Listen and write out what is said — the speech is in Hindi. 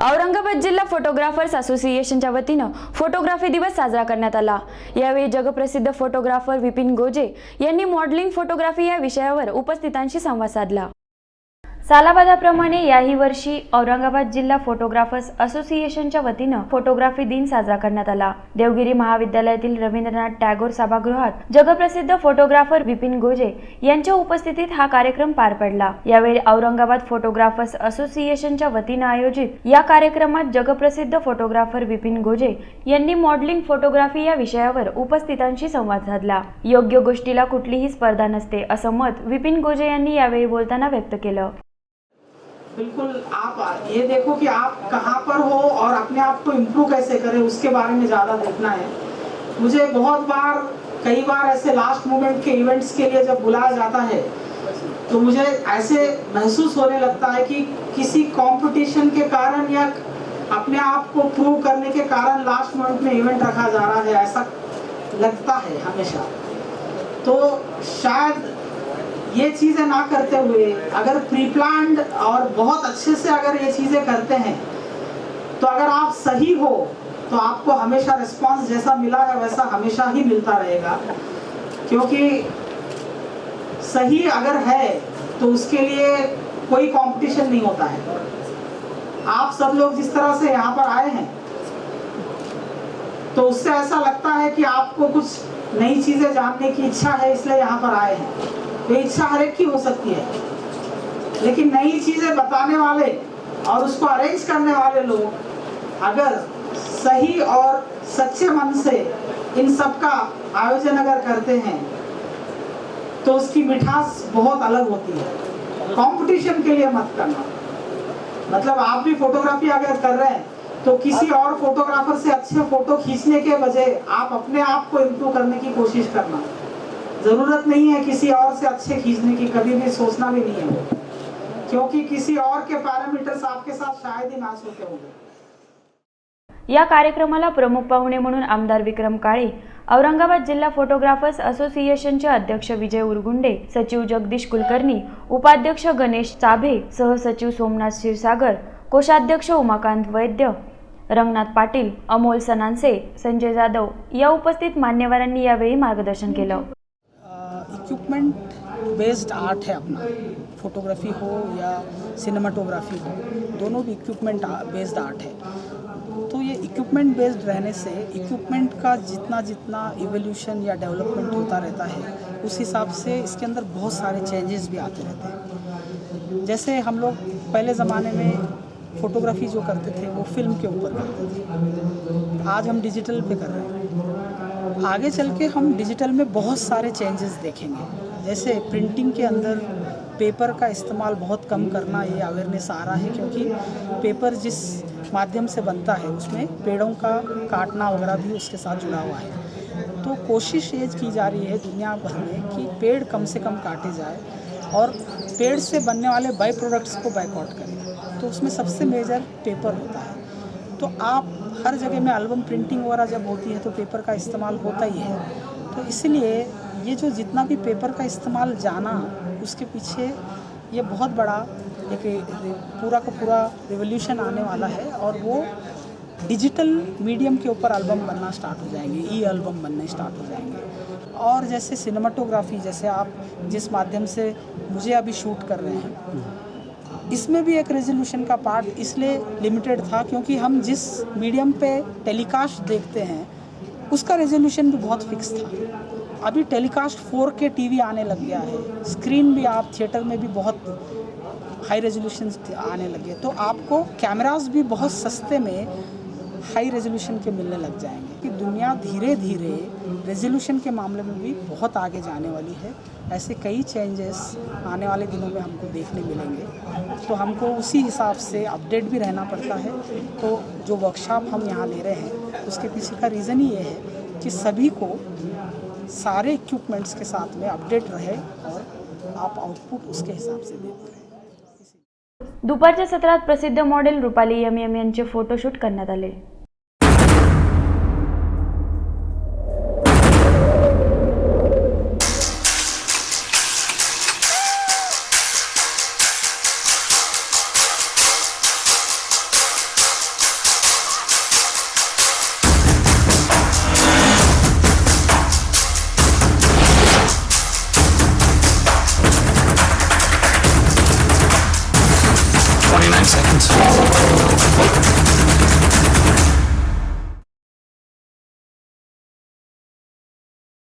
औरंगाबाद जिल्हा फोटोग्राफर्स असोसिएशनच्या वतीनं फोटोग्राफी दिवस साजरा करण्यात आला। यावेळी जगप्रसिद्ध फोटोग्राफर विपिन गोजे यांनी मॉडेलिंग फोटोग्राफी या विषयावर उपस्थितांशी संवाद साधला। सालाबादाप्रमाणे याही वर्षी औरंगाबाद जिल्हा फोटोग्राफर्स असोसिएशनच्या वतीनं फोटोग्राफी दिन साजरा करण्यात आला। देवगिरी महाविद्यालयातील रवींद्रनाथ टागोर सभागृहात जगप्रसिद्ध फोटोग्राफर विपिन गोजे यांच्या उपस्थितीत हा कार्यक्रम पार पडला। यावेळी औरंगाबाद फोटोग्राफर्स असोसिएशनच्या वतीनं आयोजित या कार्यक्रमात जगप्रसिद्ध फोटोग्राफर विपिन गोजे यांनी मॉडेलिंग फोटोग्राफी या विषयावर उपस्थितांशी संवाद साधला। योग्य गोष्टीला कुठलीही स्पर्धा नसते असं मत विपिन गोजे यांनी यावेळी बोलताना व्यक्त केलं। बिल्कुल, आप ये देखो कि आप कहाँ पर हो और अपने आप को इम्प्रूव कैसे करें, उसके बारे में ज़्यादा देखना है। मुझे कई बार ऐसे लास्ट मोमेंट के इवेंट्स के लिए जब बुलाया जाता है तो मुझे ऐसे महसूस होने लगता है कि किसी कंपटीशन के कारण या अपने आप को प्रूव करने के कारण लास्ट मोमेंट में इवेंट रखा जा रहा है, ऐसा लगता है हमेशा। तो शायद ये चीज़ें ना करते हुए अगर प्री प्लान्ड और बहुत अच्छे से अगर ये चीज़ें करते हैं तो अगर आप सही हो तो आपको हमेशा रिस्पांस जैसा मिला है वैसा हमेशा ही मिलता रहेगा, क्योंकि सही अगर है तो उसके लिए कोई कंपटीशन नहीं होता है। आप सब लोग जिस तरह से यहाँ पर आए हैं तो उससे ऐसा लगता है कि आपको कुछ नई चीज़ें जानने की इच्छा है, इसलिए यहाँ पर आए हैं। ये इच्छा हर एक की हो सकती है, लेकिन नई चीजें बताने वाले और उसको अरेंज करने वाले लोग अगर सही और सच्चे मन से इन सब का आयोजन अगर करते हैं तो उसकी मिठास बहुत अलग होती है। कंपटीशन के लिए मत करना, मतलब आप भी फोटोग्राफी अगर कर रहे हैं तो किसी और फोटोग्राफर से अच्छे फोटो खींचने के बजाय आप अपने आप को इम्प्रूव करने की कोशिश करना। जरूरत नहीं है किसी और से अच्छे खींचने की, कभी भी सोचना भी नहीं है, क्योंकि किसी और के पैरामीटर्स आपके साथ शायद ही मैच होते होंगे। या कार्यक्रमाला प्रमुख पाहुणे म्हणून आमदार विक्रम काळे, औरंगाबाद जिल्हा फोटोग्राफर्स असोसिएशनचे अध्यक्ष विजय उरगुंडे, सचिव जगदीश कुलकर्णी, उपाध्यक्ष गणेश चाभे, सहसचिव सोमनाथ क्षीरसागर, कोषाध्यक्ष उमाकांत वैद्य, रंगनाथ पाटील, अमोल सनानसे, संजय जाधव या उपस्थित मान्यवरांनी यावेळी मार्गदर्शन केलं। इक्विपमेंट बेस्ड आर्ट है अपना, फोटोग्राफी हो या सिनेमाटोग्राफी हो, दोनों भी इक्विपमेंट बेस्ड आर्ट है। तो ये इक्विपमेंट बेस्ड रहने से इक्विपमेंट का जितना इवोल्यूशन या डेवलपमेंट होता रहता है उस हिसाब से इसके अंदर बहुत सारे चेंजेस भी आते रहते हैं। जैसे हम लोग पहले ज़माने में फ़ोटोग्राफी जो करते थे वो फिल्म के ऊपर करते थे, आज हम डिजिटल पे कर रहे हैं। आगे चल के हम डिजिटल में बहुत सारे चेंजेस देखेंगे, जैसे प्रिंटिंग के अंदर पेपर का इस्तेमाल बहुत कम करना, ये अवेयरनेस आ रहा है, क्योंकि पेपर जिस माध्यम से बनता है उसमें पेड़ों का काटना वगैरह भी उसके साथ जुड़ा हुआ है। तो कोशिश ये की जा रही है दुनिया भर में कि पेड़ कम से कम काटे जाए और पेड़ से बनने वाले बाई प्रोडक्ट्स को बाइकआउट करें। तो उसमें सबसे मेजर पेपर होता है। तो आप हर जगह में एल्बम प्रिंटिंग वगैरह जब होती है तो पेपर का इस्तेमाल होता ही है। तो इसलिए ये जो जितना भी पेपर का इस्तेमाल जाना, उसके पीछे ये बहुत बड़ा एक पूरा का पूरा रिवोल्यूशन आने वाला है और वो डिजिटल मीडियम के ऊपर एल्बम बनना स्टार्ट हो जाएंगे, ई एल्बम बनने स्टार्ट हो जाएंगे। और जैसे सिनेमाटोग्राफी, जैसे आप जिस माध्यम से मुझे अभी शूट कर रहे हैं, इसमें भी एक रेजोल्यूशन का पार्ट इसलिए लिमिटेड था क्योंकि हम जिस मीडियम पे टेलीकास्ट देखते हैं उसका रेजोल्यूशन भी बहुत फिक्स था। अभी टेलीकास्ट 4K टीवी आने लग गया है, स्क्रीन भी आप थिएटर में भी बहुत हाई रेजोल्यूशन आने लगे, तो आपको कैमरास भी बहुत सस्ते में हाई रेजोल्यूशन के मिलने लग जाएंगे कि दुनिया धीरे धीरे रेजोल्यूशन के मामले में भी बहुत आगे जाने वाली है। ऐसे कई चेंजेस आने वाले दिनों में हमको देखने मिलेंगे, तो हमको उसी हिसाब से अपडेट भी रहना पड़ता है। तो जो वर्कशॉप हम यहाँ ले रहे हैं उसके पीछे का रीज़न ही ये है कि सभी को सारे इक्विपमेंट्स के साथ में अपडेट रहे और आप आउटपुट उसके हिसाब से देते रहें। दुपारच्या सत्रात प्रसिद्ध मॉडेल रुपाली एम यांचे फोटोशूट करण्यात आले। seconds.